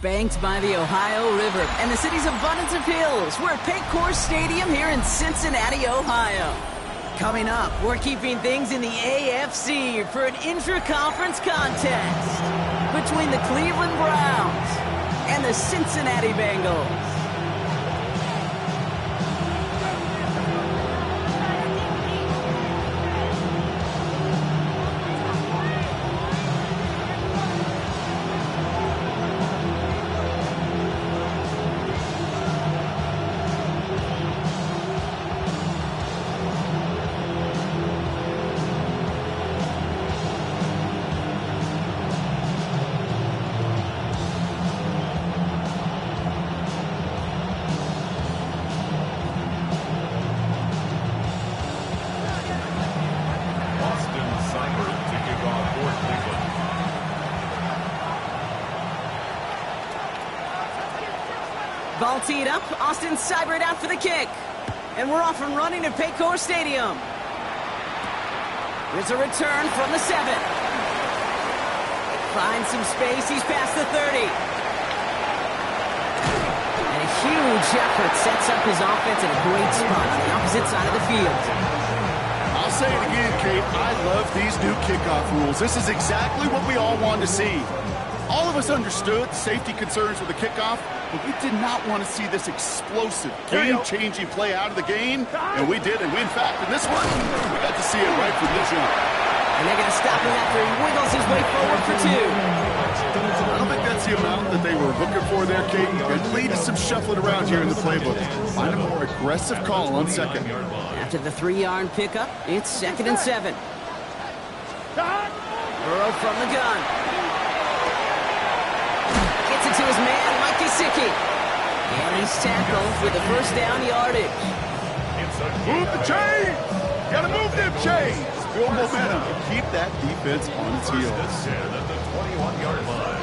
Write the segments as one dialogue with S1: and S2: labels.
S1: Banked by the Ohio River and the city's abundance of hills, we're at Paycor Stadium here in Cincinnati, Ohio. Coming up, we're keeping things in the AFC for an intra-conference contest between the Cleveland Browns and the Cincinnati Bengals. Ball teed up, Austin Seibert out for the kick. And we're off and running at Paycor Stadium. There's a return from the 7. Finds some space, he's past the 30. And a huge effort sets up his offense in a great spot on the opposite side of the field.
S2: I'll say it again, Kate. I love these new kickoff rules. This is exactly what we all wanted to see. All of us understood safety concerns with the kickoff, but we did not want to see this explosive, game-changing play out of the game, and we did. And we, in fact, in this one, we got to see it right from the jump.
S1: And they're going to stop him after he wiggles his way forward for 2.
S2: I don't think that's the amount that they were looking for there, Kate. It leads to some shuffling around here in the playbook. Find a more aggressive call on second.
S1: After the 3-yard pickup, it's 2nd and 7. Burrow from the gun. Gets it to his man, Mike Gesicki. And he's tackled for the first down yardage.
S2: Move the chains! Gotta move them chains! Build momentum and keep that defense on its heels.
S3: At the 21-yard line.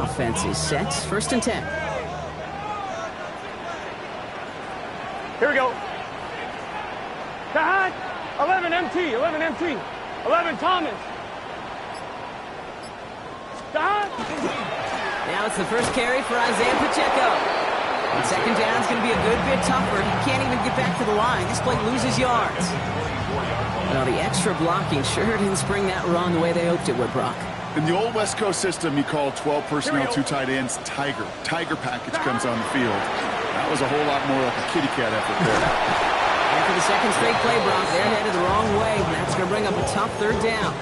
S1: Offense is set. 1st and 10.
S4: Here we go. Behind. 11 MT. 11 MT. 11 Thomas. Behind.
S1: Now it's the first carry for Isaiah Pacheco. And 2nd down is going to be a good bit tougher. He can't even get back to the line. This play loses yards. Well, the extra blocking sure didn't spring that run the way they hoped it would, Brock.
S2: In the old West Coast system, you call 12 personnel, 2 tight ends, Tiger. Tiger package comes on the field. That was a whole lot more like a kitty cat effort there.
S1: After the second straight play, Brock, they're headed the wrong way. And that's going to bring up a tough 3rd down.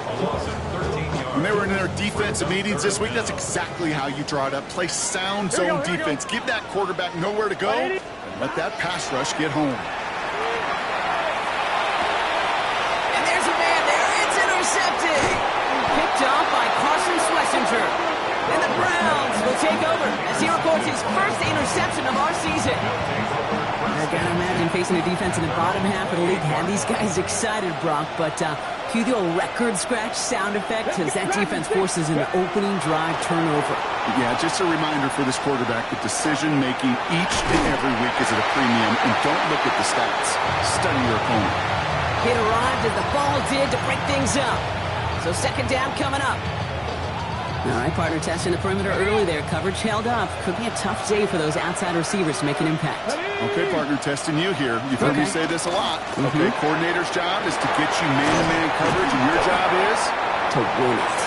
S2: When they were in their defensive meetings this week, that's exactly how you draw it up. Play sound zone defense. Give that quarterback nowhere to go and let that pass rush get home.
S1: And there's a man there. It's intercepted. Picked off by Carson Schlesinger. And the Browns will take over as he records his first interception of our season. I gotta imagine facing a defense in the bottom half of the league had these guys excited, Brock, but cue the old record scratch sound effect as that defense forces an opening drive turnover.
S2: Yeah, just a reminder for this quarterback that decision-making each and every week is at a premium, and don't look at the stats. Study your opponent.
S1: Hit arrived as the ball did to break things up. So 2nd down coming up. All right, partner, testing the perimeter early there. Coverage held up. Could be a tough day for those outside receivers to make an impact.
S2: Okay, partner, testing you here. You've heard me say this a lot. Okay, coordinator's job is to get you man-to-man coverage, and your job is
S1: to win it.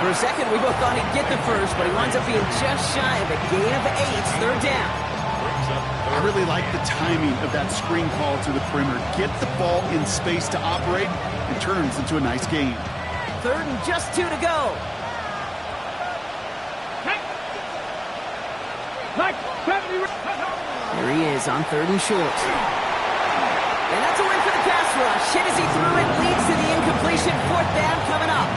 S1: For a second, we both thought he'd get the first, but he winds up being just shy of a gain of 8. 3rd down.
S2: I really like the timing of that screen call to the perimeter. Get the ball in space to operate. It turns into a nice game.
S1: 3rd and just 2 to go. There he is on 3rd and short. And that's a win for the pass rush. Hit as he threw it, leads to the incompletion. 4th down coming up.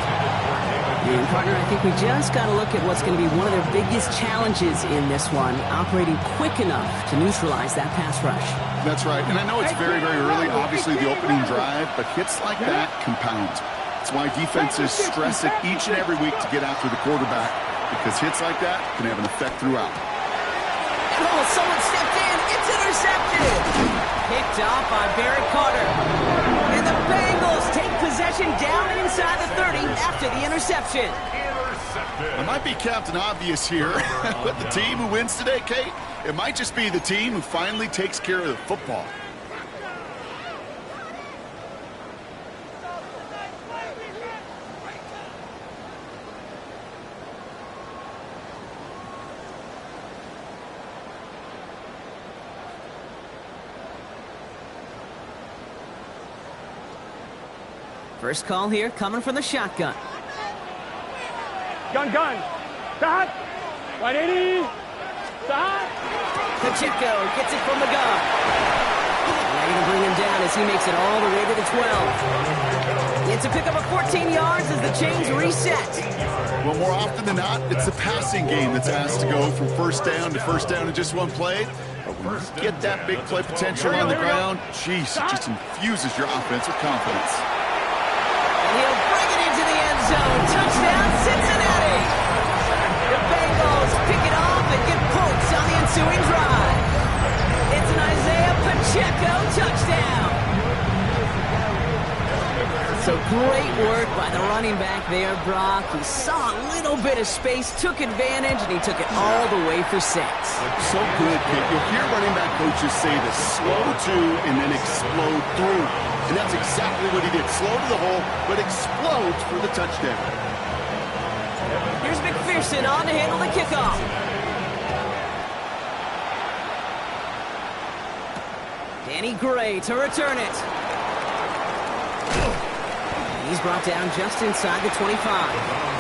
S1: And partner, I think we just got to look at what's going to be one of their biggest challenges in this one, operating quick enough to neutralize that pass rush.
S2: That's right. And I know it's very, very early, obviously the opening drive, but hits like that compound. That's why defenses stress it each and every week to get after the quarterback, because hits like that can have an effect throughout.
S1: Oh, someone stepped in. It's intercepted. Picked off by Barrett Carter. And the Bengals take possession down inside the 30 after the interception.
S2: It might be Captain Obvious here, but the team who wins today, Kate, it might just be the team who finally takes care of the football.
S1: First call here coming from the shotgun.
S4: Gun. Stop. 180. Stop.
S1: Pacheco gets it from the gun. Now going to bring him down as he makes it all the way to the 12. It's a pickup of 14 yards as the chains reset.
S2: Well, more often than not, it's the passing game that's asked to go from first down in just one play. But when you get that big play potential on the ground, geez, it just infuses your offense with confidence.
S1: And he'll bring it into the end zone. Touchdown, Cincinnati! The Bengals pick it off and get points on the ensuing drive. It's an Isaiah Pacheco touchdown. So great work by the running back there, Brock. He saw a little bit of space, took advantage, and he took it all the way for 6.
S2: So good, Kate. You'll hear running back coaches say this: slow to and then explode through. And that's exactly what he did. Slow to the hole, but explodes for the touchdown.
S1: Here's McPherson on to handle the kickoff. Danny Gray to return it. He's brought down just inside the 25.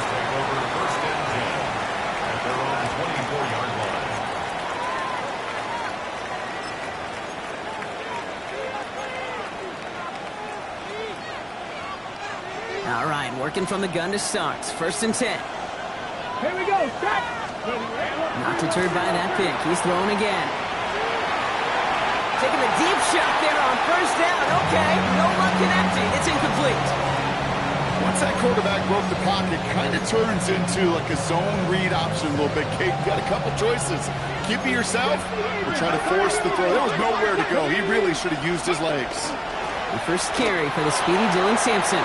S1: All right, working from the gun to start. First and 10.
S4: Here we go. Stop.
S1: Not deterred by that pick. He's throwing again. Taking a deep shot there on first down. Okay, no luck connecting. It's incomplete.
S2: Once that quarterback broke the pocket, kind of turns into like a zone read option a little bit, Kate. You got a couple choices. Keep it yourself or try to force the throw. There was nowhere to go. He really should have used his legs.
S1: The first carry for the speedy Dylan Sampson.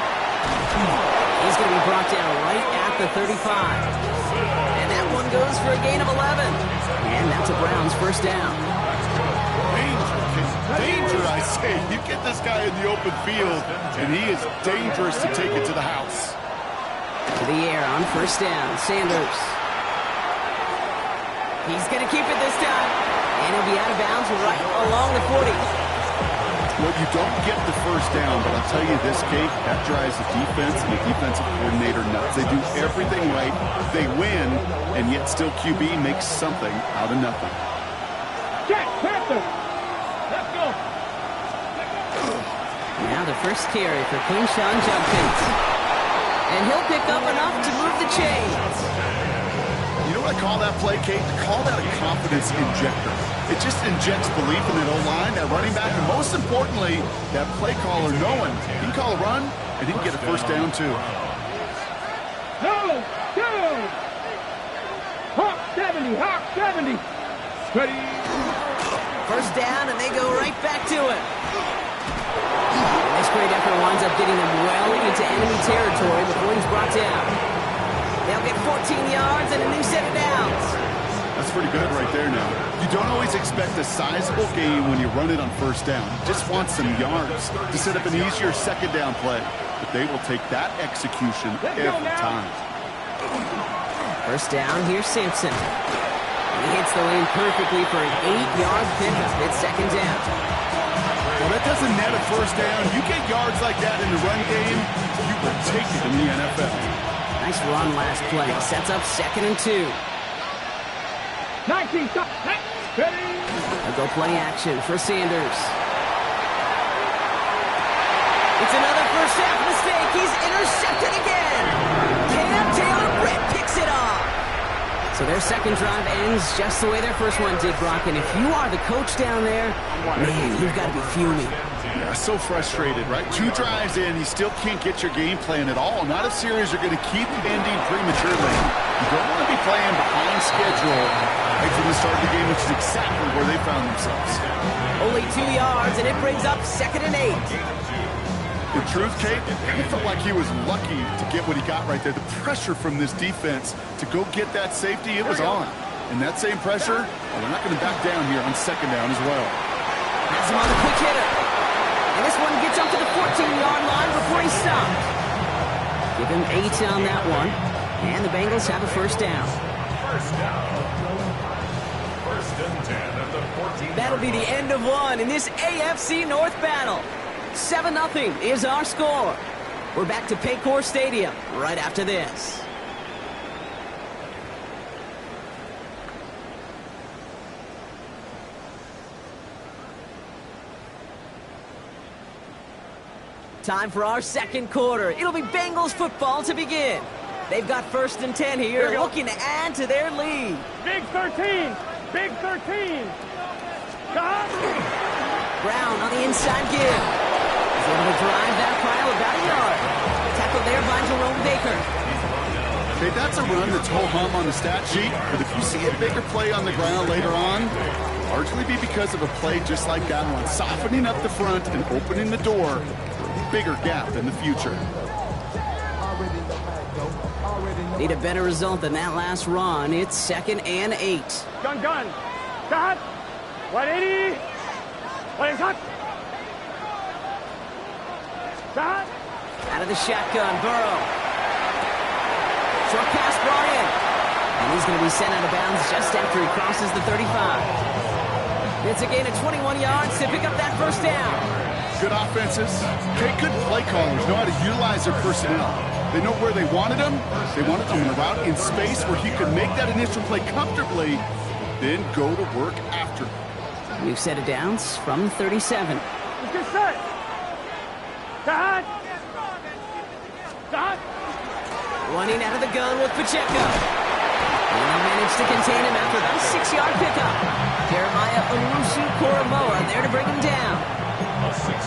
S1: He's going to be brought down right at the 35. And that one goes for a gain of 11. And that's a Browns first down.
S2: Danger, I say. You get this guy in the open field, and he is dangerous to take it to the house.
S1: To the air on first down, Sanders. He's going to keep it this time. And he'll be out of bounds right along the 40.
S2: Well, you don't get the first down, but I'll tell you this, Kate, that drives the defense and the defensive coordinator nuts. They do everything right, they win, and yet still QB makes something out of nothing.
S4: Jack Panther. Let's go.
S1: Now the first carry for Quinshon Judkins. And he'll pick up enough to move the chains.
S2: You know what I call that play, Kate? I call that a confidence injector. It just injects belief in that O-line, that running back, and most importantly, that play caller knowing he can call a run and he can get a first down too.
S4: No, go. Hawk 70, Hawk 70. Ready.
S1: First down, and they go right back to it. This great effort winds up getting them well into enemy territory before he's brought down. They'll get 14 yards and a new set of downs.
S2: That's pretty good right there now. You don't always expect a sizable gain when you run it on first down. You just want some yards to set up an easier second down play. But they will take that execution every time.
S1: First down, here's Sampson. He hits the lane perfectly for an 8-yard pickup. It's second down.
S2: Well, that doesn't net a first down. You get yards like that in the run game, you will take it in the NFL.
S1: Nice run last play. Sets up second and 2.
S4: 19, stop. Ready.
S1: They'll go play action for Sanders. It's another first half mistake. He's intercepted again. Cam Taylor-Britt picks it off. So their second drive ends just the way their first one did, Brock. And if you are the coach down there, man, you've got to be fuming.
S2: Yeah, So frustrated, right? 2 drives in, you still can't get your game plan at all. Not a series you're going to keep ending prematurely. You don't want to be playing behind schedule right from the start of the game, which is exactly where they found themselves.
S1: Only 2 yards, and it brings up 2nd and 8.
S2: The truth, Kate, it felt like he was lucky to get what he got right there. The pressure from this defense to go get that safety, it was on. And that same pressure, well, they're not going to back down here on 2nd down as well.
S1: Has him on the quick hitter. And this one gets up to the 14-yard line before he stops. Give him 8 on that one. And the Bengals have a 1st down.
S3: First down. 1st and 10 at the 14.
S1: That'll be the end of one in this AFC North battle. 7-0 is our score. We're back to Paycor Stadium right after this. Time for our 2nd quarter. It'll be Bengals football to begin. They've got 1st and 10 here, looking to add to their lead.
S4: Big 13. Big 13. Stop.
S1: Brown on the inside give. He's able to drive that pile about a yard. Tackled there by Jerome Baker.
S2: Okay, that's a run that's ho-hum on the stat sheet, but if you see a bigger play on the ground later on, largely be because of a play just like that one, softening up the front and opening the door for a bigger gap in the future.
S1: Need a better result than that last run. It's 2nd and 8.
S4: Gun. Cut. 180. 180. Cut. Cut.
S1: Out of the shotgun, Burrow. Short pass brought in. And he's going to be sent out of bounds just after he crosses the 35. It's a gain of 21 yards to pick up that 1st down.
S2: Good offenses. Okay, good play callers know how to utilize their personnel. They know where they wanted him. They wanted him in a route in space where he could make that initial play comfortably, then go to work after.
S1: New set of downs from 37.
S4: Let's get set. Cut. Cut.
S1: Running out of the gun with Pacheco. And they managed to contain him after that 6-yard pickup. Jeremiah Owusu-Koramoah there to bring him down.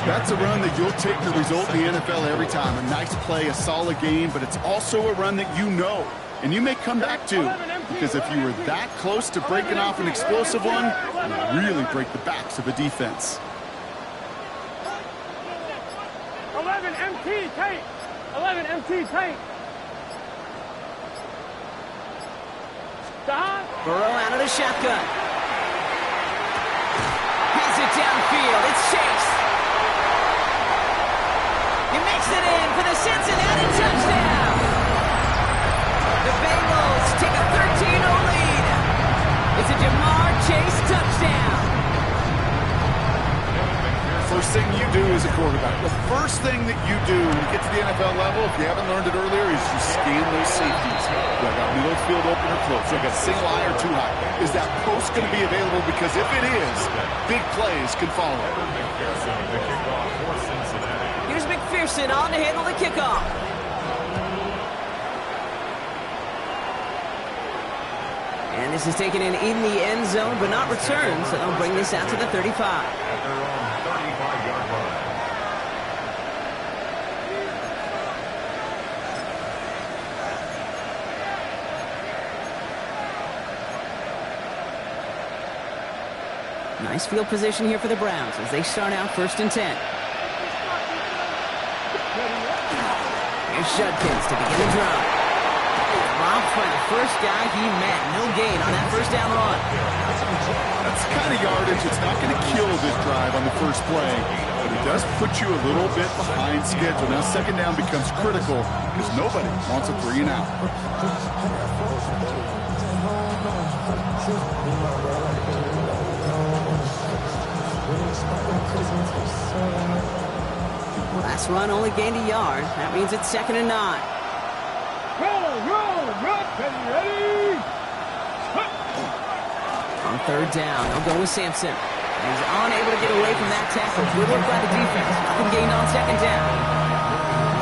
S2: That's a run that you'll take the result in the NFL every time. A nice play, a solid game, but it's also a run that you know and you may come back to, because if you were that close to breaking off an explosive one, you really break the backs of a defense.
S4: 11 MT tape. 11 MT tape. Stop.
S1: Burrow out of the shotgun. Has it downfield. It's Chase. He makes it in for the Cincinnati touchdown. The Bengals take a 13-0 lead. It's a Jamar Chase touchdown.
S2: First thing you do as a quarterback, the first thing that you do when you get to the NFL level, if you haven't learned it earlier, is you scan those safeties. Do I got middle field open or close? Do I got single high or too high? Is that post going to be available? Because if it is, big plays can follow.
S1: Here's McPherson on to handle the kickoff. And this is taken in the end zone, but not returned, so they'll bring this out to the 35.
S3: At their own 35-yard line.
S1: Nice field position here for the Browns as they start out 1st and 10. Here's Judkins to begin the drive. Robbed by the first guy he met. No gain on that 1st down run.
S2: That's the kind of yardage that's not going to kill this drive on the first play, but it does put you a little bit behind schedule. Now 2nd down becomes critical because nobody wants a 3 and out.
S1: Last run only gained a yard. That means it's 2nd and 9.
S4: Ready.
S1: On 3rd down, they'll go with Sampson. He's unable to get away from that tackle. Good work by the defense. Nothing gained on 2nd down.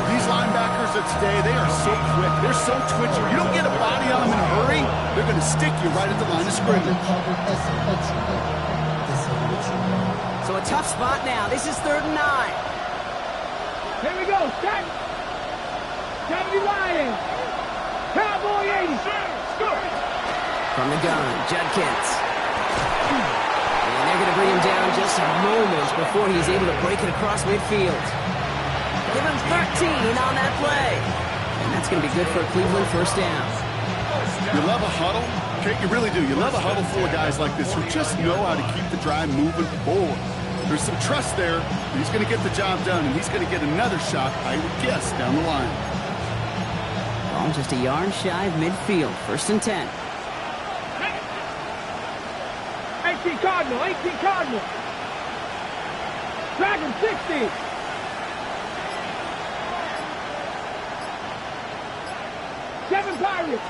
S2: These linebackers of today, they are so quick. They're so twitchy. You don't get a body on them in a hurry, they're going to stick you right at the line of scrimmage.
S1: So a tough spot now. This is 3rd and 9.
S4: Here we go. Set. 70 Lions. Cowboy 80.
S1: From the gun, Judkins. And they're going to bring him down just moments before he's able to break it across midfield. Give him 13 on that play. And that's going to be good for a Cleveland first down.
S2: You love a huddle? Kate, you really do. You love a huddle full of guys like this who just know how to keep the drive moving forward. There's some trust there. He's going to get the job done, and he's going to get another shot, I would guess, down the line.
S1: Ball just a yard shy of midfield. 1st and 10.
S4: 18 Cardinal. 18 Cardinal. Dragon 60. Seven Pirates.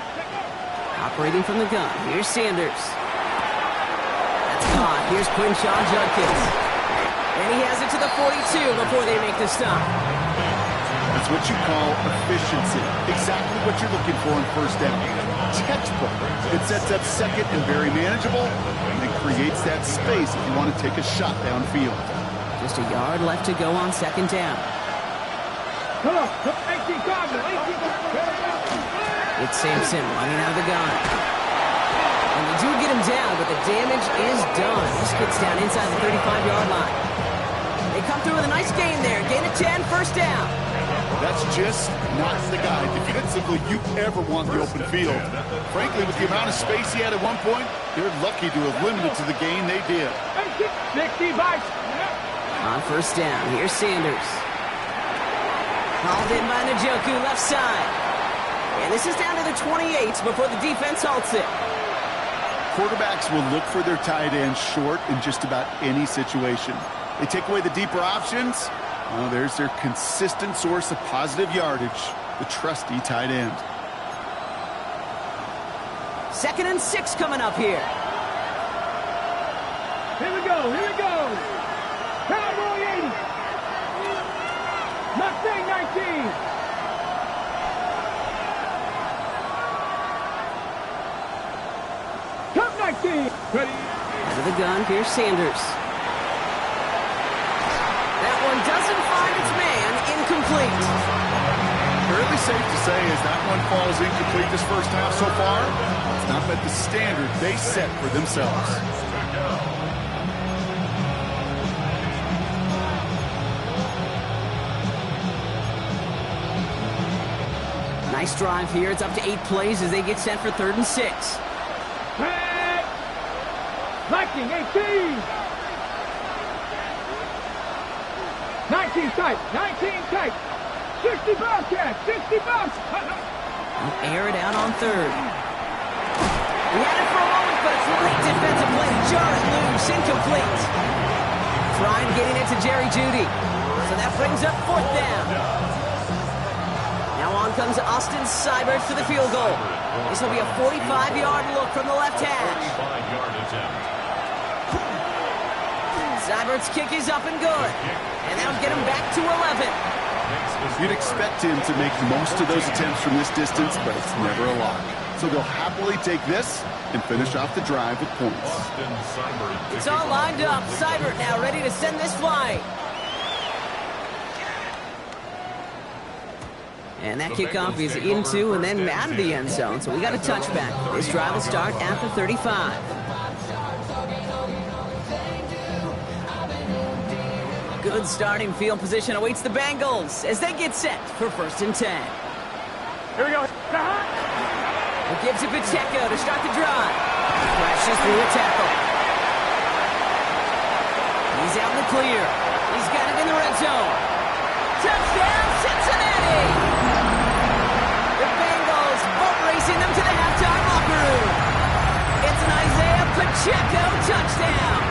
S1: Operating from the gun. Here's Sanders. That's caught. Here's Quinshaw Judkins. And he has it to the 42 before they make the stop.
S2: That's what you call efficiency. Exactly what you're looking for in first down. Textbook. It sets up second and very manageable, and it creates that space if you want to take a shot downfield.
S1: Just a yard left to go on 2nd down.
S4: Come on. 18 Cardinal. 18 Cardinal.
S1: It's Sampson running out of the gun. And they do get him down, but the damage is done. This gets down inside the 35-yard line. They come through with a nice gain there. Gain of 10, 1st down.
S2: That's just not the guy defensively you ever want the open field. Frankly, with the amount of space he had at one point, they're lucky to have limited to the gain they did.
S4: 60 Vice.
S1: On 1st down, here's Sanders. Hauled in by Njoku, left side. And this is down to the 28 before the defense halts it.
S2: Quarterbacks will look for their tight end short in just about any situation. They take away the deeper options. Well, there's their consistent source of positive yardage, the trusty tight end.
S1: 2nd and 6 coming up here.
S4: Here we go. Here we go. Cowboy 80. Mustang 19. Cup 19. Ready.
S1: Out of the gun, here's Sanders. That one doesn't find its man. Incomplete.
S2: Fairly safe to say as that one falls incomplete this first half so far, it's not met the standard they set for themselves.
S1: Nice drive here. It's up to 8 plays as they get set for 3rd and 6.
S4: Viking 18. 19 tight. 19 tight. 60 Bobcats. 60 Bobcats.
S1: They'll air it out on 3rd. He had it for a moment, but it's late defensive play to jar it loose. Incomplete. Trying getting it to Jerry Jeudy. So that brings up 4th down. Now on comes Austin Seibert for the field goal. This will be a 45-yard look from the left hash. Seibert's kick is up and good. And that'll get him back to 11.
S2: You'd expect him to make most of those attempts from this distance, but it's never a lock. So they'll happily take this and finish off the drive with points.
S1: It's all lined up. Seibert now ready to send this flying. And that kickoff is into and then out of the end zone. So we got a touchback. This drive will start at the 35. Good starting field position awaits the Bengals as they get set for 1st and 10.
S4: Here we go.
S1: It gives it Pacheco to start the drive. Crashes through a tackle. He's out in the clear. He's got it in the red zone. Touchdown, Cincinnati! The Bengals boat racing them to the halftime locker room. It's an Isaiah Pacheco touchdown.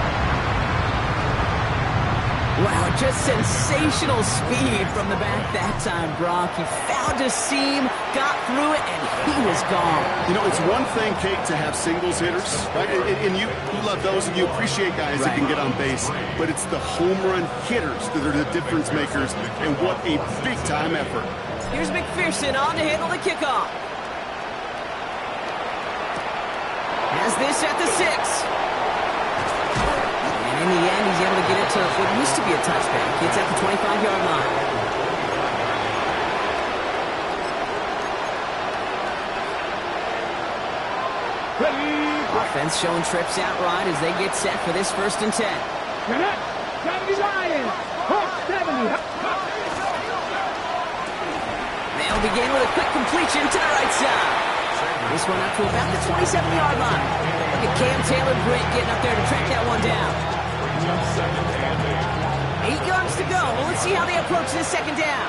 S1: Wow, just sensational speed from the back that time, Brock. He found a seam, got through it, and he was gone.
S2: You know, it's one thing, Kate, to have singles hitters, right? And you love those, and you appreciate guys that can get on base. But it's the home run hitters that are the difference makers, and what a big-time effort.
S1: Here's McPherson on to handle the kickoff. Has this at the 6. In the end, he's able to get it to to what used to be a touchback. It's at the 25-yard line. Offense showing trips out right as they get set for this 1st and 10.
S4: 70 Lions. 70.
S1: They'll begin with a quick completion to the right side. This one up to about the 27-yard line. Look at Cam Taylor-Britt getting up there to track that one down. 8 yards to go. Well, let's see how they approach this 2nd down.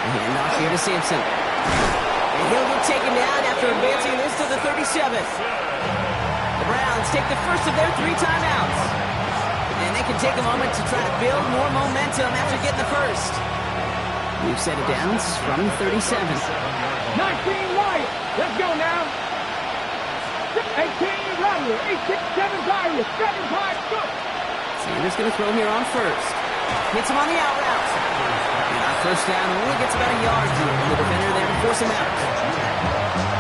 S1: Hand off here to Sampson. And he'll get taken down after advancing this to the 37th. The Browns take the first of their 3 timeouts. And they can take a moment to try to build more momentum after getting the first. We've set it down from 37.
S4: 19 Lions. Let's go now. 18 Rattler. 7 Tigers. 7 Tigers. Go.
S1: Sanders going to throw here on first. Hits him on the out route. And on 1st down, only gets about a yard to him. The defender there to force him out.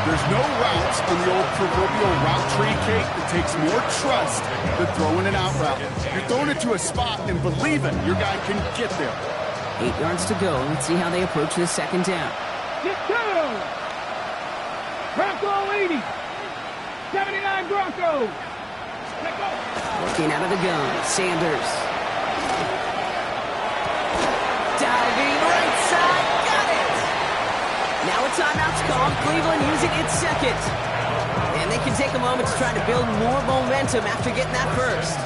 S2: There's no routes on the old proverbial route tree, Kate, that takes more trust than throwing an out route. You're throwing it to a spot and believing your guy can get there.
S1: 8 yards to go. Let's see how they approach this 2nd down.
S4: Get down. Bronco 80. 79 Broncos. Let go.
S1: Working out of the gun. Sanders. Diving right side. Got it. Now a timeout's called. Cleveland using its 2nd. And they can take a moment to try to build more momentum after getting that first.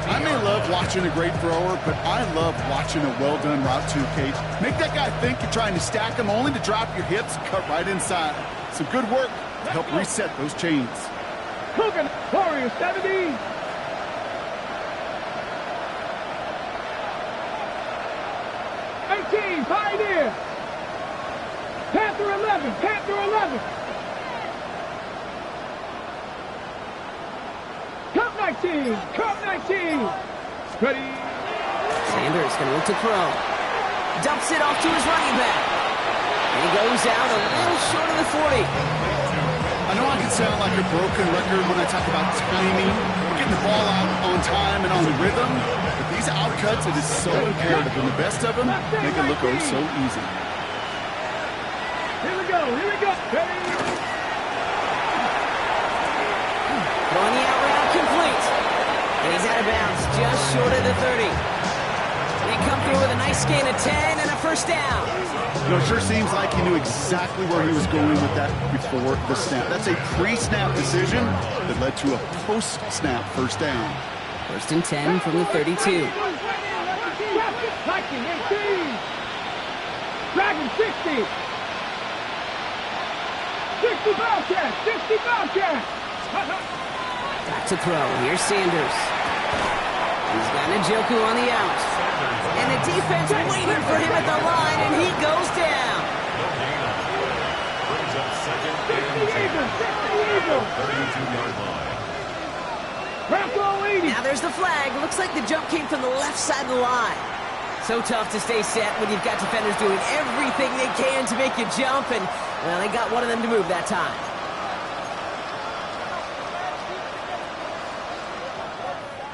S2: I may love watching a great thrower, but I love watching a well-done route too, Kate. Make that guy think you're trying to stack him only to drop your hips and cut right inside. Some good work to help reset those chains.
S4: Coogan, Warriors 70. 18, Pioneer. Panther 11, Panther 11. Cup 19, Cup 19. Ready.
S1: Sanders going to look to throw. Dumps it off to his running back. And he goes out a little short of the 40.
S2: I know I can sound like a broken record when I talk about timing, getting the ball out on time and on rhythm, but these outcuts, it is so imperative, and the best of them make it look oh so easy.
S4: Here we go, here we go. Ready.
S1: Throwing the out route complete. And he's out of bounds just short of the 30. They come through with a nice gain of 10 and a 1st down.
S2: You know, it sure seems like he knew exactly where he was going with that before the snap. That's a pre-snap decision that led to a post-snap 1st down.
S1: 1st and 10 from the 32.
S4: Viking 18. Dragon 60. 60 Bobcats, 60 Bobcats.
S1: Back to throw. Here's Sanders. He's got Njoku on the out. And the defense waiting for him at the line, and he goes down.
S3: Brings up 2nd and 10. 32-yard line.
S4: Bronco 80.
S1: Now there's the flag. Looks like the jump came from the left side of the line. So tough to stay set when you've got defenders doing everything they can to make you jump, and, well, they got one of them to move that time.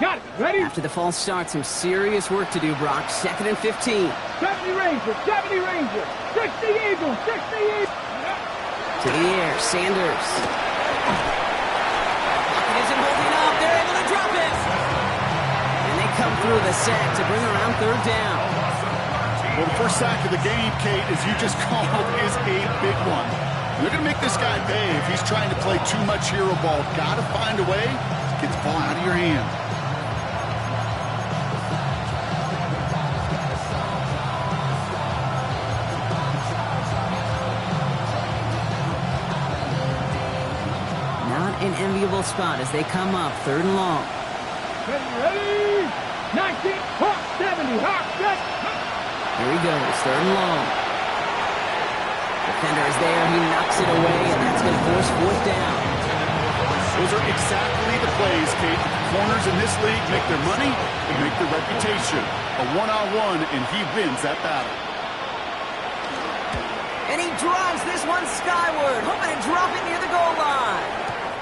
S4: Got it. Ready?
S1: After the false start, some serious work to do, Brock. 2nd and 15.
S4: 70 Rangers, 70 Rangers. 60 Eagles, 60 Eagles.
S1: To the air, Sanders. Pocket isn't holding up. They're able to drop it. And they come through the sack to bring around 3rd down.
S2: Well, the first sack of the game, Kate, as you just called, is a big one. They're going to make this guy pay if he's trying to play too much hero ball. Got to find a way to get the ball out of your hand.
S1: Not an enviable spot as they come up 3rd and long.
S4: Ready? 19, Hawk 70, Hawk 70.
S1: Here he goes, 3rd and long. Defender is there, he knocks it away, and that's going to force 4th down.
S2: Those are exactly the plays, Kate. The corners in this league make their money and make their reputation. A one-on-one, and he wins that battle.
S1: And he drives this one skyward, hoping to drop it near the goal line.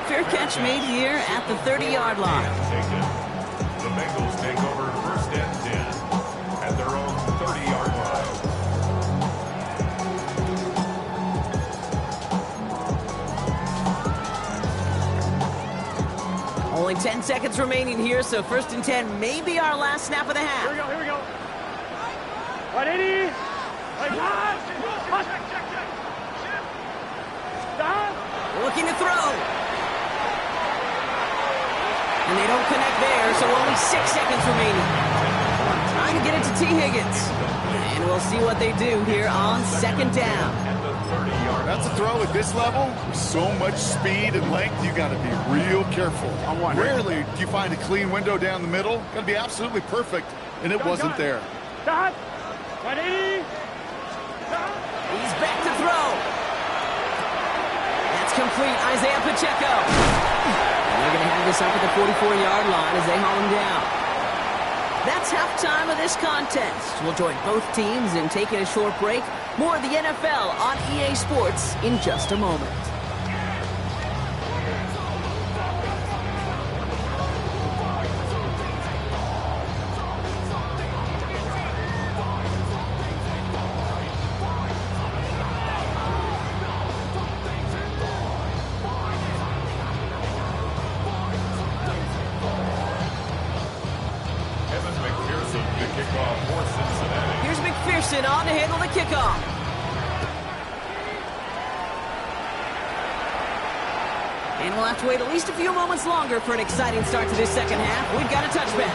S1: fair catch made here at the 30-yard line.
S3: Taken. The Bengals take over first and 10 at their own 30-yard line.
S1: Only 10 seconds remaining here, so first and 10 may be our last snap of the half.
S4: Here we go. 180. Stop.
S1: Looking to throw. And they don't connect there, so only 6 seconds remaining. Time to get it to T. Higgins. And we'll see what they do here on second down.
S2: That's a throw at this level. With so much speed and length, you got to be real careful. Rarely do you find a clean window down the middle. Got to be absolutely perfect, and it wasn't there.
S4: Stop. 180.
S1: He's back to throw. That's complete. Isaiah Pacheco. And they're going to have this up at the 44-yard line as they haul him down. That's halftime of this contest. We'll join both teams in taking a short break. More of the NFL on EA Sports in just a moment. On to handle the kickoff. And we'll have to wait at least a few moments longer for an exciting start to this second half. We've got a touchback.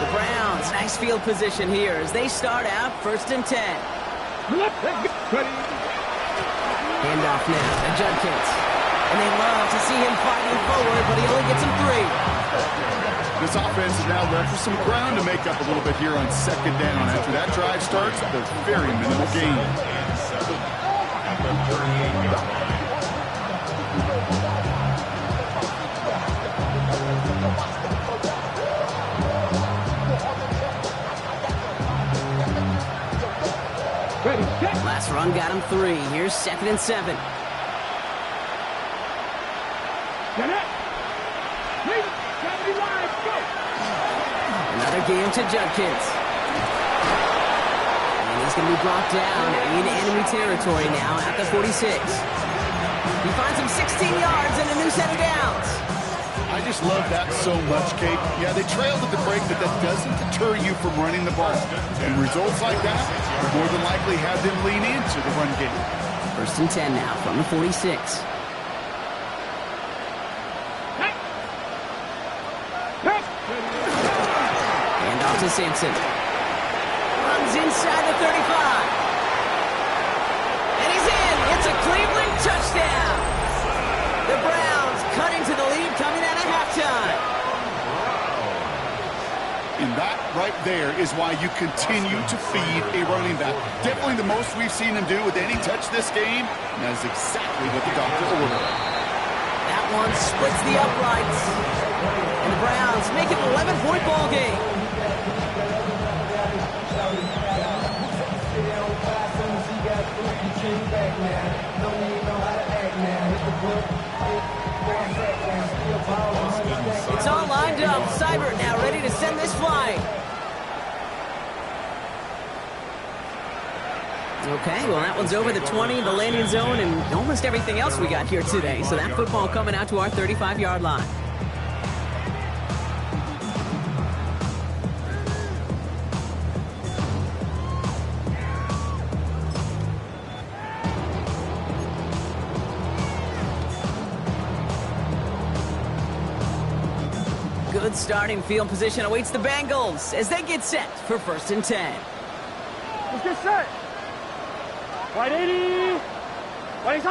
S1: The Browns, nice field position here as they start out first and 10. Handoff now to Judkins. And they love to see him fighting forward, but he only gets him 3.
S2: This offense is now left with some ground to make up a little bit here on second down. After that drive starts, there's very minimal gain.
S1: Last run got him 3. Here's second and 7. Another game to Judkins. And he's going to be brought down in enemy territory now at the 46. He finds him 16 yards and a new set of downs.
S2: I just love that so much, Kate. Yeah, they trailed at the break, but that doesn't deter you from running the ball. And results like that more than likely have them lean into the run game.
S1: First and 10 now from the 46. To Sampson. Runs inside the 35. And he's in. It's a Cleveland touchdown. The Browns cutting to the lead coming out of halftime.
S2: And that right there is why you continue to feed a running back. Definitely the most we've seen him do with any touch this game. And that is exactly what the doctor ordered.
S1: That one splits the uprights. And the Browns make it an 11-point ball game. It's all lined up. Seibert now ready to send this flying. Okay, well that one's over the 20, the landing zone, and almost everything else we got here today. So that football coming out to our 35-yard line. Good starting field position awaits the Bengals as they get set for first and 10.
S4: Let's get set. 180. 180.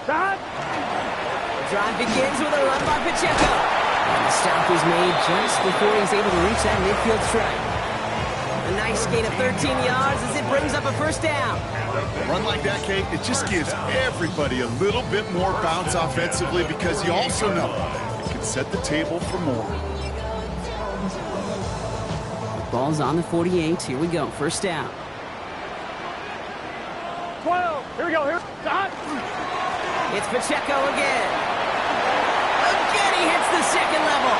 S4: Stop.
S1: The drive begins with a run by Pacheco. And the stop is made just before he's able to reach that midfield strike. A nice gain of 13 yards as it brings up a first down.
S2: A run like that, Kate, it just gives everybody a little bit more bounce offensively because you also know it can set the table for more.
S1: Ball's on the 48. Here we go. First down.
S4: 12. Here we go. Here. Stop.
S1: It's Pacheco again. Again, he hits the second level.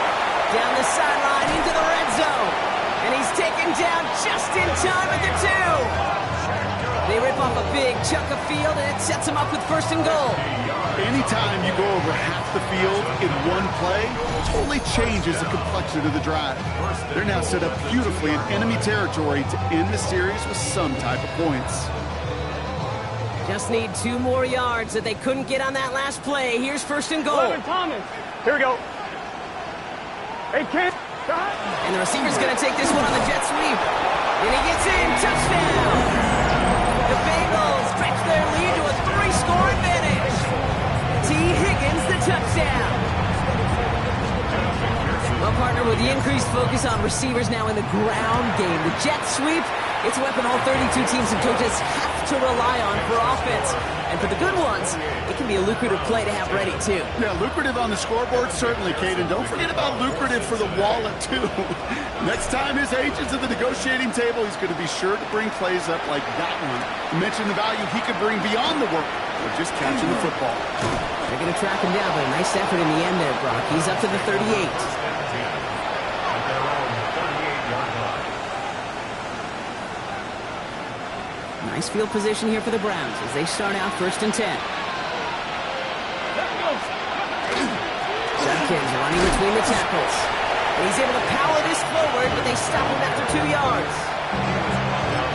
S1: Down the sideline into the red zone. And he's taken down just in time at the 2. They rip off a big chunk of field, and it sets them up with first and goal.
S2: Anytime you go over half the field in one play, totally changes the complexion of the drive. They're now set up beautifully in enemy territory to end the series with some type of points.
S1: Just need 2 more yards that they couldn't get on that last play. Here's first and goal.
S4: Thomas. Here we go. 18. Stop.
S1: And the receiver's going to take this one on the jet sweep. And he gets in. Touchdown. The Bengals stretch their lead to a 3-score advantage. T. Higgins, the touchdown. Well, partner, with the increased focus on receivers now in the ground game, the jet sweep, it's a weapon all 32 teams and coaches have to rely on for offense. And for the good ones, it can be a lucrative play to have ready, too.
S2: Yeah, lucrative on the scoreboard, certainly, Kate. And don't forget about lucrative for the wallet, too. Next time his agent's at the negotiating table, he's going to be sure to bring plays up like that one. To mention the value he could bring beyond the work of just catching the football.
S1: They're going to track him down, but a nice effort in the end there, Brock. He's up to the 38. Nice field position here for the Browns as they start out first and 10. Judkins running between the tackles. And he's able to power this forward, but they stop him after 2 yards.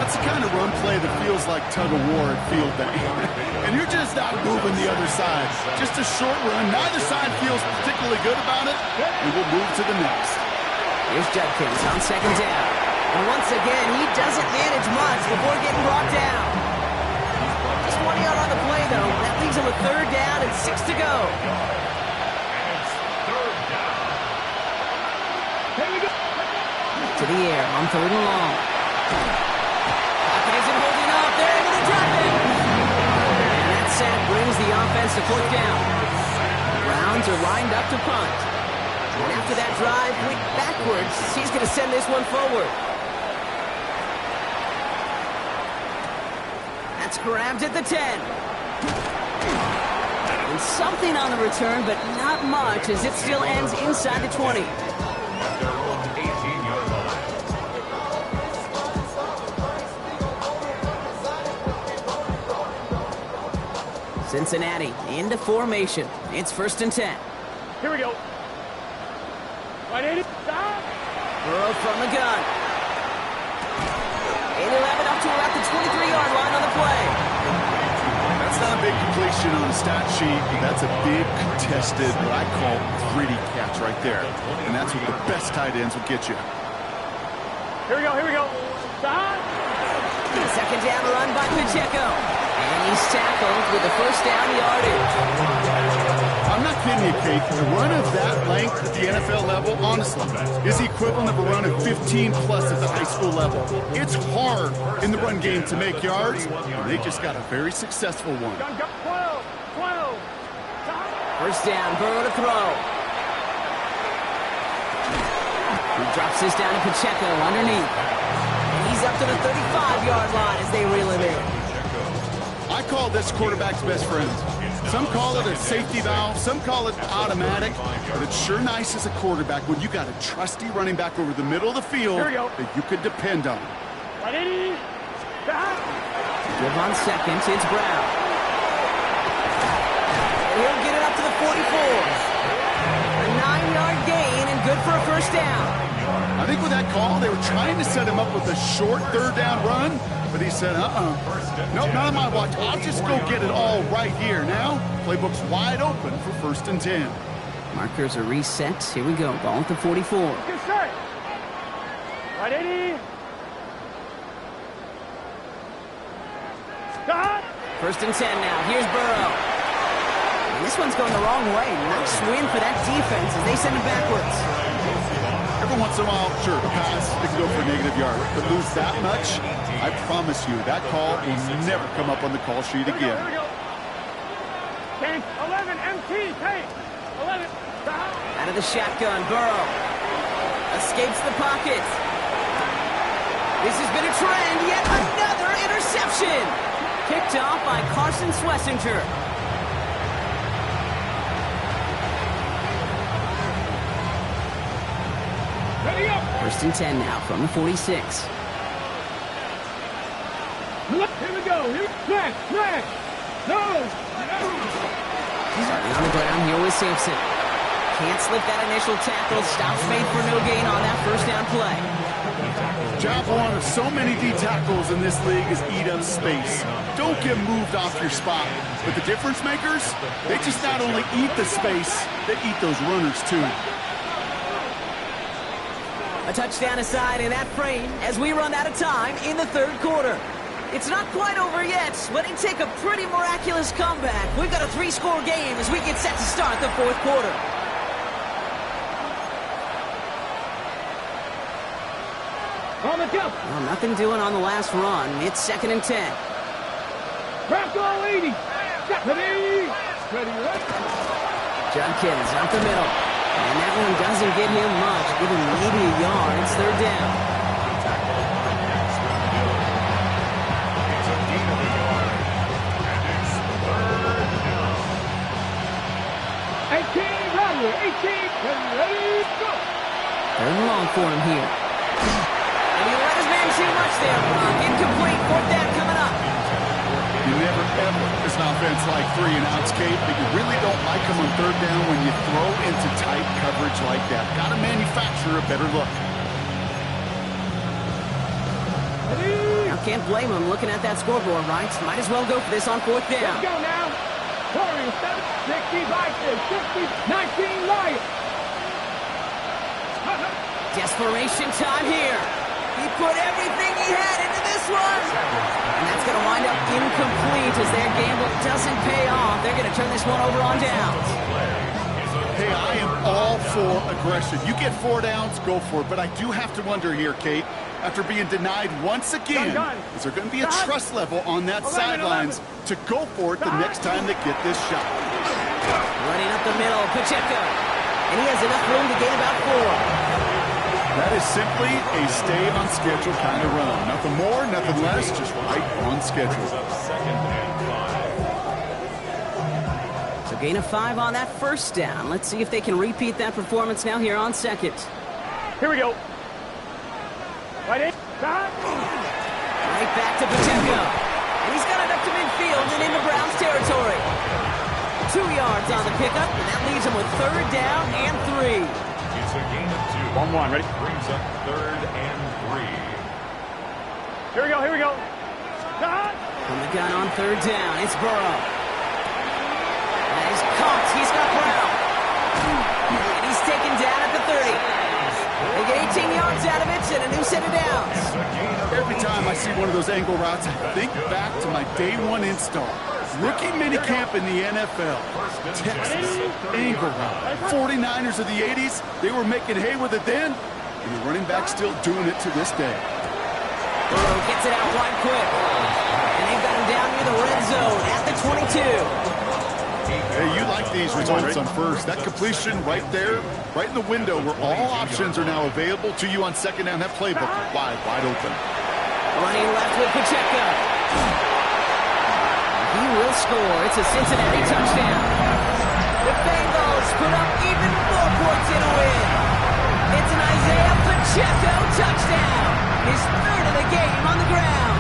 S2: That's the kind of run play that feels like tug-of-war at field day. And you're just not moving the other side. Just a short run. Neither side feels particularly good about it. And we'll move to the next.
S1: Here's Judkins on second down. And once again, he doesn't manage much before getting brought down. Just 1 yard on the play, though. That leaves him with third down and 6 to go. To the air on third and long. Hawkins holding up. They're able to drop it. And that sack brings the offense to fourth down. The Browns are lined up to punt. And after that drive went backwards, he's going to send this one forward. That's grabbed at the 10. And something on the return, but not much, as it still ends inside the 20. Cincinnati into formation. It's first and 10.
S4: Here we go. 180. Stop.
S1: Burrow from the gun. 11 up to about the 23-yard line on the play.
S2: That's not a big completion on the stat sheet. That's a big contested, what I call gritty catch right there. And that's what the best tight ends will get you.
S4: Here we go. Here we go. Stop.
S1: Second down run by Pacheco. And he's tackled with the first down yardage.
S2: I'm not kidding you, Kate. The run of that length at the NFL level, honestly, is the equivalent of a run of 15-plus at the high school level. It's hard in the run game to make yards, and they just got a very successful one.
S4: 12. Stop.
S1: First down, Burrow to throw. He drops this down to Pacheco underneath. And he's up to the 35-yard line as they reel him in.
S2: I call this quarterback's best friend. Some call it a safety valve, some call it automatic, but it's sure nice as a quarterback when you got a trusty running back over the middle of the field that you could depend on.
S4: 180. Stop.
S1: Give on seconds, it's Brown. And he'll get it up to the 44. A 9-yard gain and good for a first down.
S2: I think with that call, they were trying to set him up with a short third down run, but he said, nope, not on my watch. I'll just go get it all right here. Now, playbook's wide open for first and 10.
S1: Markers are reset. Here we go. Ball at the 44.
S4: Good start. 180. Stop.
S1: First and 10 now. Here's Burrow. And this one's going the wrong way. Nice win for that defense as they send it backwards.
S2: Every once in a while, sure, a pass, they can go for a negative yard. But lose that much, I promise you, that call will never come up on the call sheet again.
S4: Here we go. 11 MT, hey, 11.
S1: Out of the shotgun, Burrow escapes the pocket. This has been a trend, yet another interception. Picked off by Carson Schlesinger.
S4: Ready up.
S1: First and 10 now from the 46.
S4: Here we go. Smash, smash. No.
S1: Starting on the ground here with Sampson. Can't slip that initial tackle. Stops made for no gain on that first down play.
S2: Job one of so many D tackles in this league is eat up space. Don't get moved off your spot. But the difference makers, they just not only eat the space, they eat those runners too.
S1: A touchdown aside in that frame as we run out of time in the third quarter. It's not quite over yet, but it take a pretty miraculous comeback. We've got a 3-score game as we get set to start the fourth quarter.
S4: On the jump.
S1: Well, nothing doing on the last run. It's 2nd and 10.
S4: Bronco 80. Ready. Ready.
S1: Judkins up the middle. And that one doesn't get him much. Give him maybe a yard. It's third down.
S3: It's a gain of a yard. And it's third down.
S4: 18, Rattler. 18. Ready, go.
S1: Third and long for him here. And he let his man too much there, Brock. Incomplete. Fourth down coming up.
S2: You never ever, as an offense like 3 and outs, Kate, but you really don't like them on third down when you throw into tight coverage like that. Got to manufacture a better look.
S1: Now, can't blame him looking at that scoreboard, right? Might as well go for this on fourth down.
S4: Let's go now. Warriors 60 Vikings, 60, 19 Lions.
S1: Desperation time here. He put everything he had into this one. And that's going to wind up incomplete as their gamble doesn't pay off. They're going to turn this one over on downs.
S2: Hey, I am all for aggression. You get 4 downs, go for it. But I do have to wonder here, Kate, after being denied once again, is there going to be a trust level on that sidelines to go for it the next time they get this shot?
S1: Running up the middle, Pacheco. And he has enough room to gain about 4.
S2: That is simply a stay on schedule kind of run. Nothing more, nothing less, just right on schedule.
S3: Second and 5.
S1: So gain of 5 on that first down. Let's see if they can repeat that performance now here on second.
S4: Here we go. Right in.
S1: Right back to Pacheco. And he's got it up to midfield and into Browns territory. 2 yards on the pickup, and that leaves him with third down and 3.
S3: It's a gain of 2.
S4: 1-1, ready?
S3: Brings up third and 3.
S4: Here we go, here we go.
S1: From the gun on third down, it's Burrow. And he's caught. He's got Brown. And he's taken down at the 30. They get 18 yards out of it and a new set of downs.
S2: Every time I see one of those angle routes, I think back to my day 1 install. Rookie minicamp in the NFL. Texas, angle route. 49ers of the 80s, they were making hay with it then, and the running back's still doing it to this day.
S1: Burrow gets it out right quick. And they've got him down near the red zone at the 22.
S2: Hey, you like these results on first. That completion right there, right in the window where all options are now available to you on second down. That playbook wide open.
S1: Running left with Pacheco. He will score. It's a Cincinnati touchdown. The Bengals put up even more points in a win. It's an Isaiah Pacheco touchdown. His third of the game on the ground.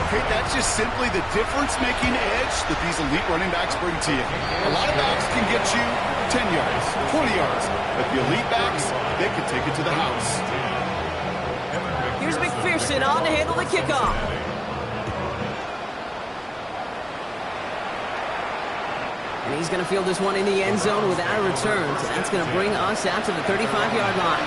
S2: Hey, that's just simply the difference-making edge that these elite running backs bring to you. A lot of backs can get you 10 yards, 20 yards, but the elite backs, they can take it to the house.
S1: Here's McPherson on to handle the kickoff. And he's going to field this one in the end zone without a return. So that's going to bring us out to the 35-yard line.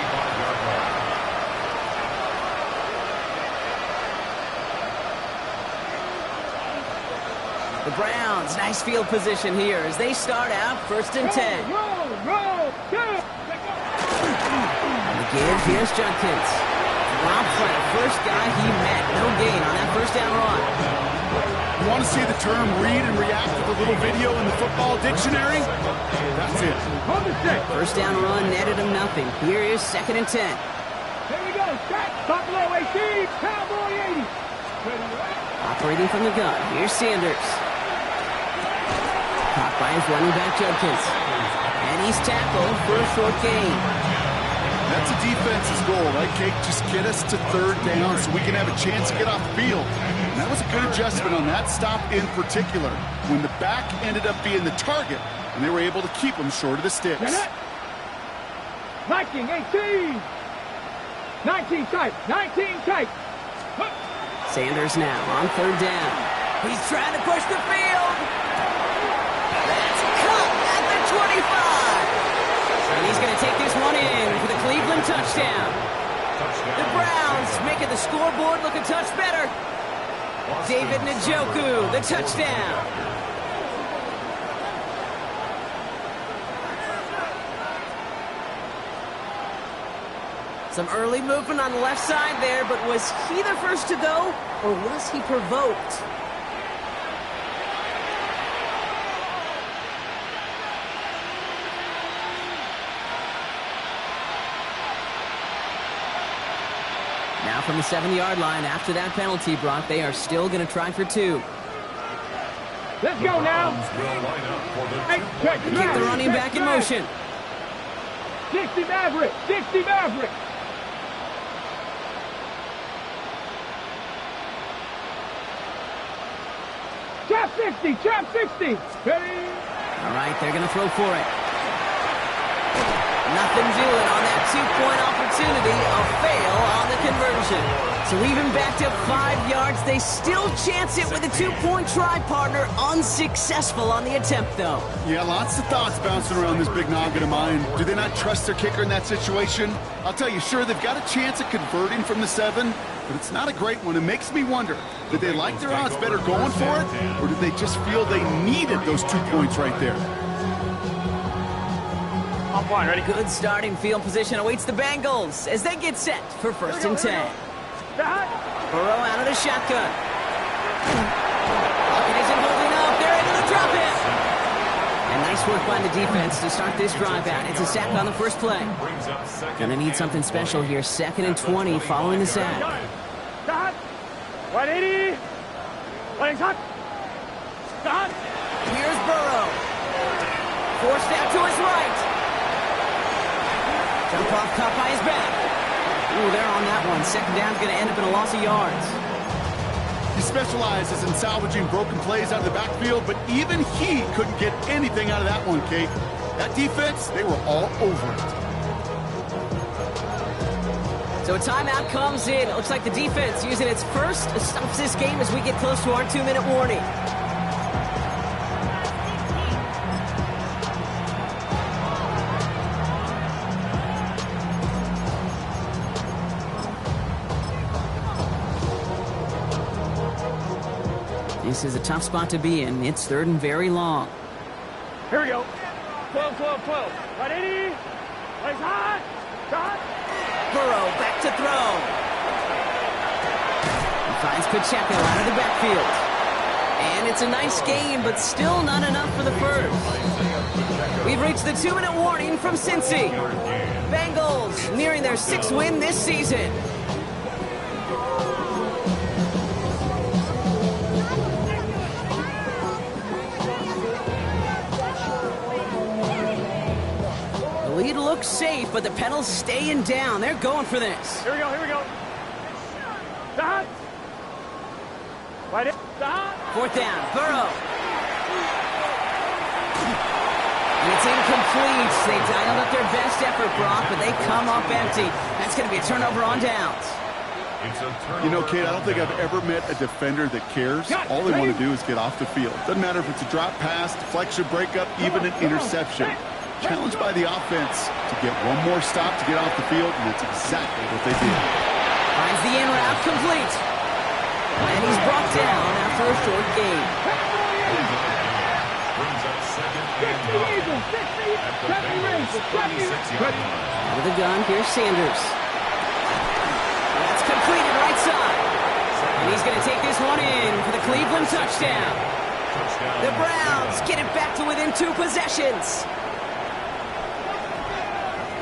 S1: The Browns, nice field position here as they start out first and 10.
S4: Roll, roll, go!
S1: Here's Judkins. Drops by the first guy he met. No gain on that first down run.
S2: You want to see the term read and react with a little video in the football dictionary? That's it.
S1: First down run netted him nothing. Here is 2nd and 10.
S4: Here we go. Back. Buffalo 18. Cowboy 80.
S1: Operating from the gun. Here's Sanders. Caught by his running back Judkins. And he's tackled for a short gain.
S2: That's a defense's goal, right, Kate? Just get us to 3rd down so we can have a chance to get off the field. And that was a good adjustment on that stop in particular, when the back ended up being the target, and they were able to keep him short of the sticks.
S4: Viking 18. 19 tight. 19 tight.
S1: Sanders now on 3rd down. He's trying to push the field. That's cut at the 25. And he's going to take this one in for the Cleveland touchdown. The Browns making the scoreboard look a touch better. David Njoku, the touchdown. Some early movement on the left side there, but was he the first to go, or was he provoked? Now from the 7-yard line, after that penalty, Brock, they are still going to try for 2.
S4: Let's go now.
S1: Keep the running back in motion.
S4: 60 Maverick. 60 Maverick. Trap 60. Trap 60. Ready?
S1: All right, they're going to throw for it. Nothing doing on that 2-point opportunity. A fail on the conversion. So even backed up 5 yards, they still chance it with a 2-point try, partner. Unsuccessful on the attempt, though.
S2: Yeah, lots of thoughts bouncing around this big noggin of mine. Do they not trust their kicker in that situation? I'll tell you, sure, they've got a chance at converting from the 7, but it's not a great one. It makes me wonder, did they like their odds better going for it, or did they just feel they needed those 2 points right there?
S4: One, ready?
S1: Good starting field position awaits the Bengals as they get set for 1st and 10. Burrow out of the shotgun. Pocket isn't holding up. They're into the drop in. And nice work by the defense to start this drive out. It's a sack on the first play. Gonna need something special here. 2nd and 20 following the sack.
S4: 180. Running hot. Stop.
S1: Here's Burrow. Forced out to his right. Jump off caught by his back. Ooh, they're on that one. 2nd down's going to end up in a loss of yards.
S2: He specializes in salvaging broken plays out of the backfield, but even he couldn't get anything out of that one, Kate. That defense, they were all over it.
S1: So a timeout comes in. It looks like the defense using its first stops this game as we get close to our 2-minute warning. This is a tough spot to be in. It's 3rd and very long.
S4: Here we go. 12, 12, 12. 180. Running hot. Shot.
S1: Burrow back to throw. He finds Pacheco out of the backfield. And it's a nice game, but still not enough for the first. We've reached the 2-minute warning from Cincy. Bengals nearing their 6th win this season. The lead looks safe, but the pedals staying down. They're going for this.
S4: Here we go. Here we go. Stop. Right in. Stop.
S1: 4th down. Burrow. And it's incomplete. They dialed up their best effort, Brock, but they come up empty. That's going to be a turnover on downs.
S2: You know, Kate, I don't think I've ever met a defender that cares. All they want to do is get off the field. Doesn't matter if it's a drop pass, deflection, breakup, even an interception. Challenged by the offense to get one more stop to get off the field, and that's exactly what they did.
S1: Finds the in route complete. And he's brought down after a short gain.
S3: And the Bengals 36-yard line.
S1: Out of the gun, here's Sanders. That's completed right side. And he's going to take this one in for the Cleveland touchdown. The Browns get it back to within 2 possessions.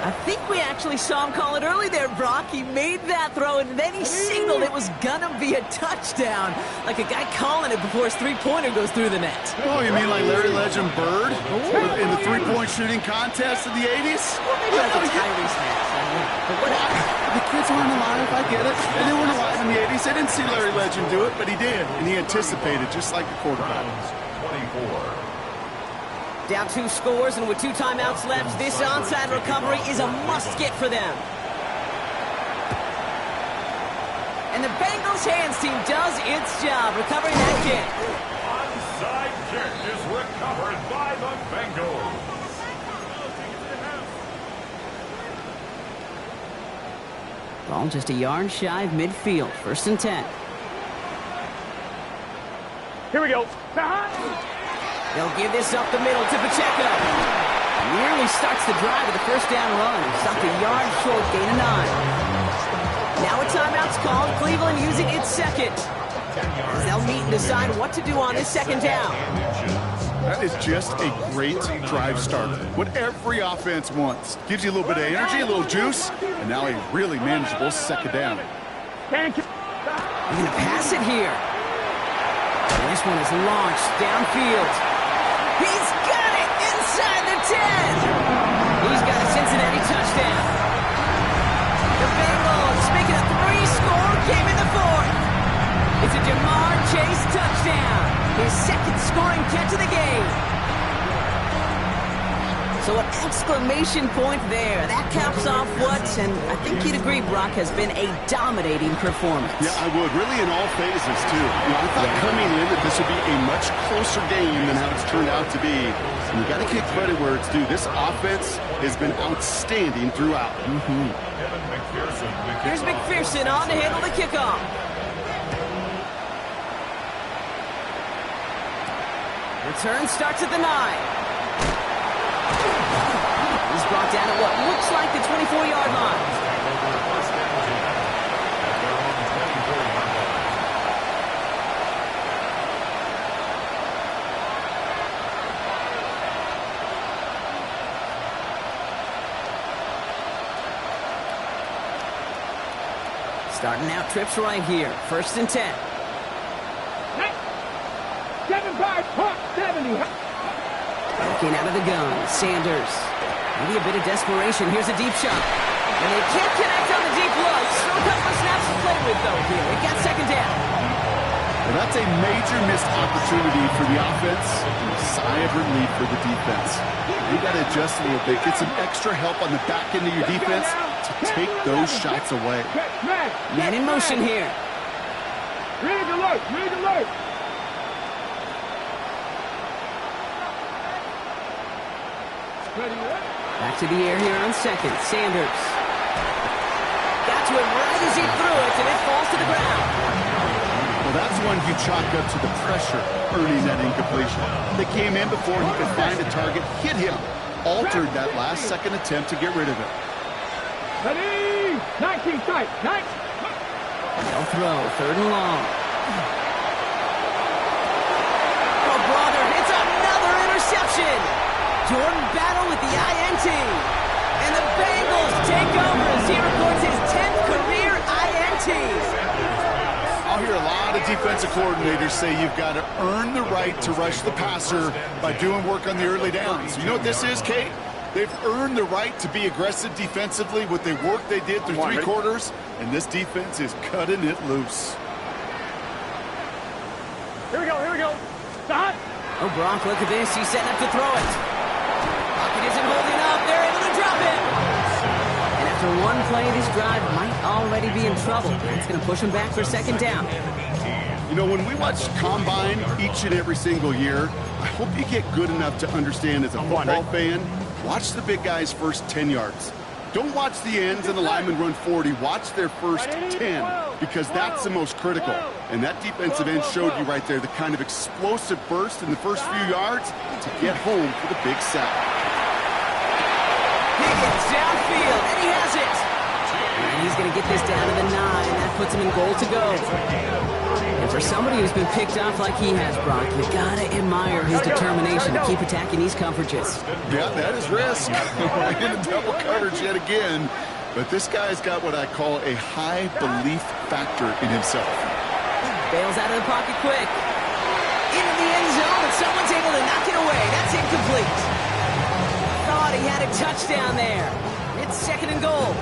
S1: I think we actually saw him call it early there, Brock. He made that throw, and then he signaled it was going to be a touchdown. Like a guy calling it before his three-pointer goes through the net.
S2: Oh, you mean like Larry Legend Bird in the three-point shooting contest in the 80s?
S1: Well, maybe like a Tyrese match. But whatever.
S2: The kids weren't alive, I get it. And they weren't alive in the 80s. They didn't see Larry Legend do it, but he did. And he anticipated, just like the quarterback.
S3: Browns 24.
S1: Down 2 scores, and with 2 timeouts left, this onside recovery is a must-get for them. And the Bengals hands team does its job recovering that kick.
S3: Onside kick is recovered by the Bengals.
S1: Ball just a yard shy of midfield. 1st and 10.
S4: Here we go.
S1: They'll give this up the middle to Pacheco. Nearly starts the drive with a first down run. Stopped a yard short, gain of 9. Now a timeout's called. Cleveland using its second. As they'll meet and decide what to do on this second down.
S2: That is just a great drive starter. What every offense wants. Gives you a little bit of energy, a little juice, and now a really manageable second down.
S4: Thank you.
S1: They're going to pass it here. This one is launched downfield. He's got it inside the 10. He's got a Cincinnati touchdown. The Bengals make it a 3-score game in the 4th. It's a Jamar Chase touchdown. His 2nd scoring catch of the game. So an exclamation point there. That caps off what, and I think you'd agree, Brock, has been a dominating performance.
S2: Yeah, I would. Really in all phases, too. I thought coming in that this would be a much closer game than how it's turned out to be. And you got to give credit where it's due. This offense has been outstanding throughout.
S1: Here's McPherson on to handle the kickoff. Return starts at the 9. He's brought down at what looks like the 24-yard line. Starting out trips right here. 1st and 10.
S4: 70.
S1: Looking out of the gun, Sanders. Maybe a bit of desperation. Here's a deep shot. And they can't connect on the deep look. Still a couple of snaps to play with, though, here. They got second down.
S2: Well, that's a major missed opportunity for the offense. Sigh of relief for the defense. You got to adjust a little bit. Get some extra help on the back end of your defense to take those shots away.
S1: Man in motion here.
S4: Read alert.
S1: Back to the air here on 2nd. Sanders. Got to him right as he threw it, and it falls to the ground.
S2: Well, that's one you chalk up to the pressure earning that incompletion. They came in before he could find a target, hit him, altered that last-second attempt to get rid of it.
S4: Ready? 19 tight. 9.
S1: They'll throw. 3rd and long. Oh, brother, it's another interception. Jordan Battle with the INT. And the Bengals take over as he records his 10th career INT.
S2: I'll hear a lot of defensive coordinators say you've got to earn the right to rush the passer by doing work on the early downs. You know what this is, Kate? They've earned the right to be aggressive defensively with the work they did through 3 quarters, and this defense is cutting it loose.
S4: Here we go. Stop.
S1: Oh, Brock, look at this. He's setting up to throw it. Pocket isn't holding up. They're able to drop it. And after one play, this drive might already be in trouble. That's going to push him back for 2nd down.
S2: You know, when we watch Combine each and every single year, I hope you get good enough to understand as a football fan, watch the big guys' first 10 yards. Don't watch the ends and the linemen run 40. Watch their first 10, because that's the most critical. And that defensive end showed you right there the kind of explosive burst in the first few yards to get home for the big sack.
S1: Higgins downfield, and he has it. And he's going to get this down to the 9. That puts him in goal to go. And for somebody who's been picked off like he has, Brock, you got to admire his determination to keep attacking these coverages.
S2: Yeah, that is risk. In a double coverage yet again. But this guy's got what I call a high belief factor in himself.
S1: Bails out of the pocket quick. Into the end zone, but someone's able to knock it away. That's incomplete. Thought he had a touchdown there. It's 2nd and goal.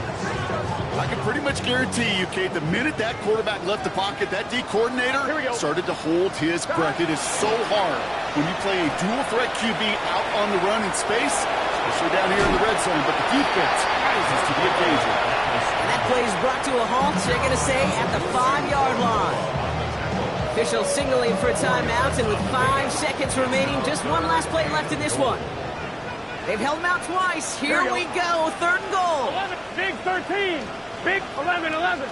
S2: I can pretty much guarantee you, Kate, the minute that quarterback left the pocket, that D coordinator started to hold his breath. It is so hard when you play a dual threat QB out on the run in space, especially down here in the red zone, but the defense rises to the occasion.
S1: And that play is brought to a halt, they're going to say, at the 5-yard line. Official signaling for a timeout, and with 5 seconds remaining, just one last play left in this one. They've held him out twice. Here we go, 3rd and goal.
S4: 11, big 13, big 11, 11.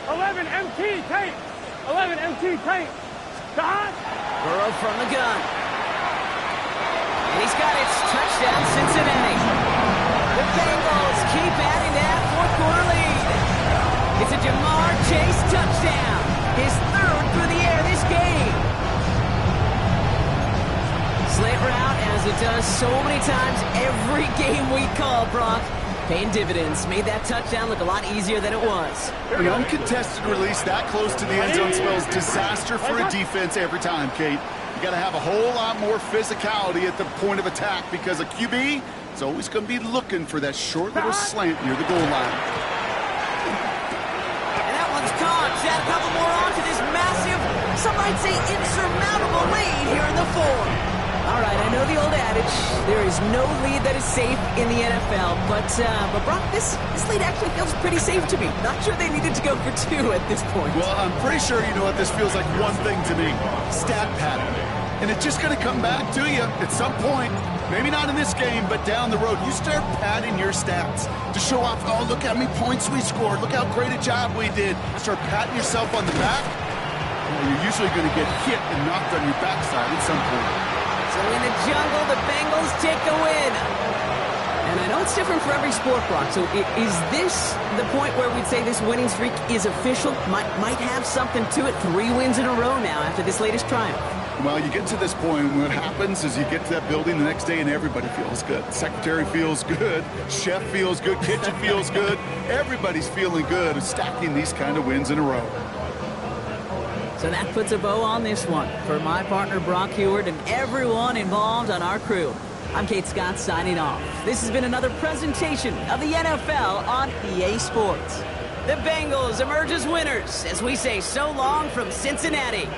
S4: 11 MT tape, 11 MT tape. Dot.
S1: Burrow from the gun. And he's got it. Touchdown, Cincinnati. The Bengals keep adding that 4th-quarter lead. It's a Jamar Chase touchdown. His 3rd through the air this game. Slant route, as it does so many times every game we call, Brock. Paying dividends. Made that touchdown look a lot easier than it was.
S2: An uncontested release that close to the end zone spells disaster for a defense every time, Kate. You got to have a whole lot more physicality at the point of attack because a QB is always going to be looking for that short little slant near the goal line.
S1: And that one's caught. Add a couple more on to this massive, some might say insurmountable lead here in the 4th. All right, I know the old adage, there is no lead that is safe in the NFL, but Brock, this lead actually feels pretty safe to me. Not sure they needed to go for 2 at this point.
S2: Well, I'm pretty sure you know what this feels like one thing to me. Stat pattern. And it's just going to come back to you at some point. Maybe not in this game, but down the road. You start padding your stats to show off, oh, look how many points we scored. Look how great a job we did. Start patting yourself on the back. Well, you're usually going to get hit and knocked on your backside at some point.
S1: So in the jungle, the Bengals take the win. And I know it's different for every sport, Brock. So is this the point where we'd say this winning streak is official? Might have something to it. 3 wins in a row now after this latest triumph.
S2: Well, you get to this point, and what happens is you get to that building the next day and everybody feels good. The secretary feels good. Chef feels good. Kitchen feels good. Everybody's feeling good stacking these kind of wins in a row.
S1: So that puts a bow on this one. For my partner, Brock Heward, and everyone involved on our crew, I'm Kate Scott signing off. This has been another presentation of the NFL on EA Sports. The Bengals emerge as winners as we say so long from Cincinnati.